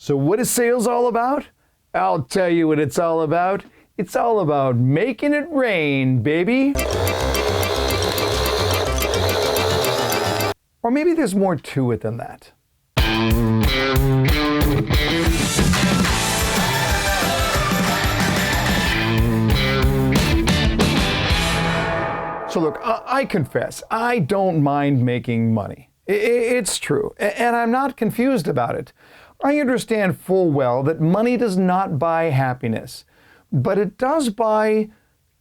So what is sales all about? I'll tell you what it's all about. It's all about making it rain, baby. Or maybe there's more to it than that. So look, I confess, I don't mind making money. It's true, and I'm not confused about it. I understand full well that money does not buy happiness, but it does buy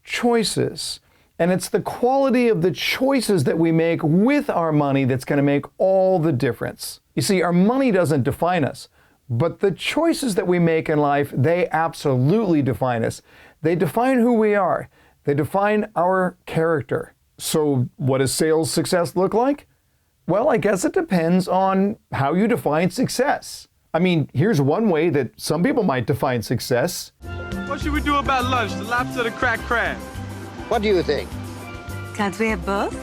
choices. And it's the quality of the choices that we make with our money that's going to make all the difference. You see, our money doesn't define us, but the choices that we make in life, they absolutely define us. They define who we are. They define our character. So what does sales success look like? Well, I guess it depends on how you define success. I mean, here's one way that some people might define success. What should we do about lunch, the lobster or the cracked crab? What do you think? Can't we have both?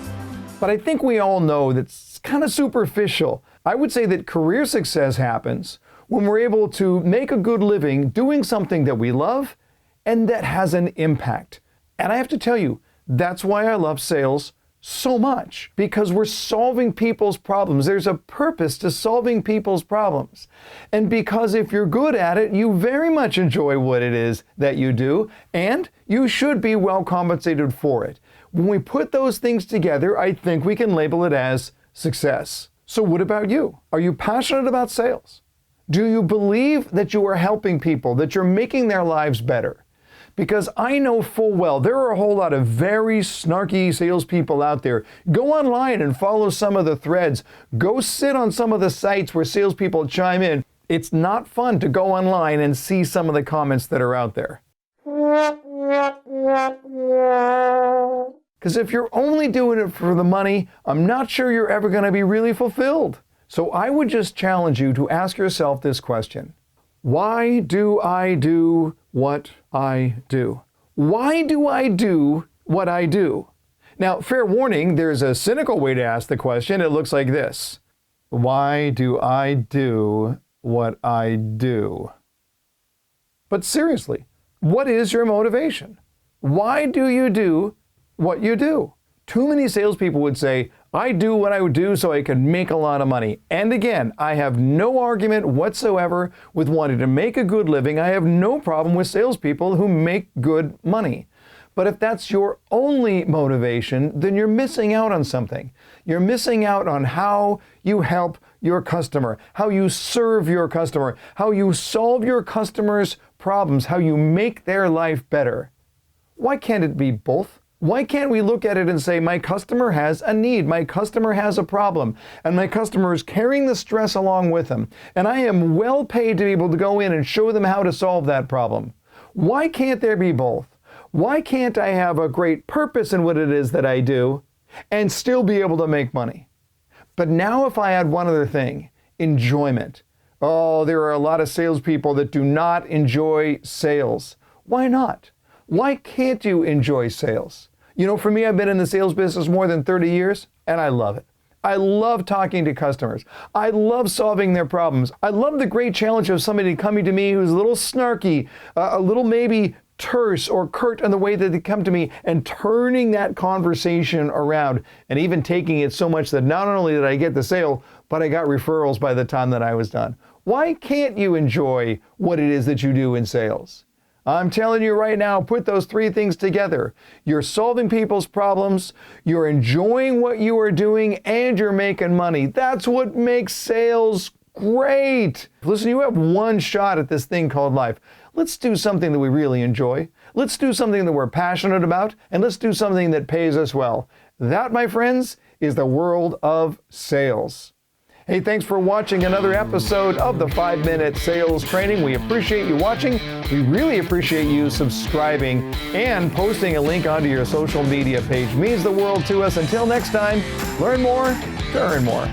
But I think we all know that's kind of superficial. I would say that career success happens when we're able to make a good living doing something that we love and that has an impact. And I have to tell you, that's why I love sales so much, because we're solving people's problems. There's a purpose to solving people's problems. And because if you're good at it, you very much enjoy what it is that you do, and you should be well compensated for it. When we put those things together, I think we can label it as success. So what about you? Are you passionate about sales? Do you believe that you are helping people, that you're making their lives better? Because I know full well there are a whole lot of very snarky salespeople out there. Go online and follow some of the threads. Go sit on some of the sites where salespeople chime in. It's not fun to go online and see some of the comments that are out there. Because if you're only doing it for the money, I'm not sure you're ever going to be really fulfilled. So I would just challenge you to ask yourself this question. Why do I do what I do? Why do I do what I do? Now, fair warning, there's a cynical way to ask the question. It looks like this. Why do I do what I do? But seriously, what is your motivation? Why do you do what you do? Too many salespeople would say, I do what I would do so I can make a lot of money. And again, I have no argument whatsoever with wanting to make a good living. I have no problem with salespeople who make good money. But if that's your only motivation, then you're missing out on something. You're missing out on how you help your customer, how you serve your customer, how you solve your customer's problems, how you make their life better. Why can't it be both? Why can't we look at it and say, my customer has a need, my customer has a problem, and my customer is carrying the stress along with them, and I am well paid to be able to go in and show them how to solve that problem? Why can't there be both? Why can't I have a great purpose in what it is that I do and still be able to make money? But now if I add one other thing, enjoyment. Oh, there are a lot of salespeople that do not enjoy sales. Why not? Why can't you enjoy sales? You know, for me, I've been in the sales business more than 30 years, and I love it. I love talking to customers. I love solving their problems. I love the great challenge of somebody coming to me who's a little snarky, a little maybe terse or curt in the way that they come to me, and turning that conversation around and even taking it so much that not only did I get the sale, but I got referrals by the time that I was done. Why can't you enjoy what it is that you do in sales? I'm telling you right now, put those three things together. You're solving people's problems, you're enjoying what you are doing, and you're making money. That's what makes sales great. Listen, you have one shot at this thing called life. Let's do something that we really enjoy. Let's do something that we're passionate about, and let's do something that pays us well. That, my friends, is the world of sales. Hey, thanks for watching another episode of the 5-Minute Sales Training. We appreciate you watching. We really appreciate you subscribing and posting a link onto your social media page. It means the world to us. Until next time, learn more to earn more.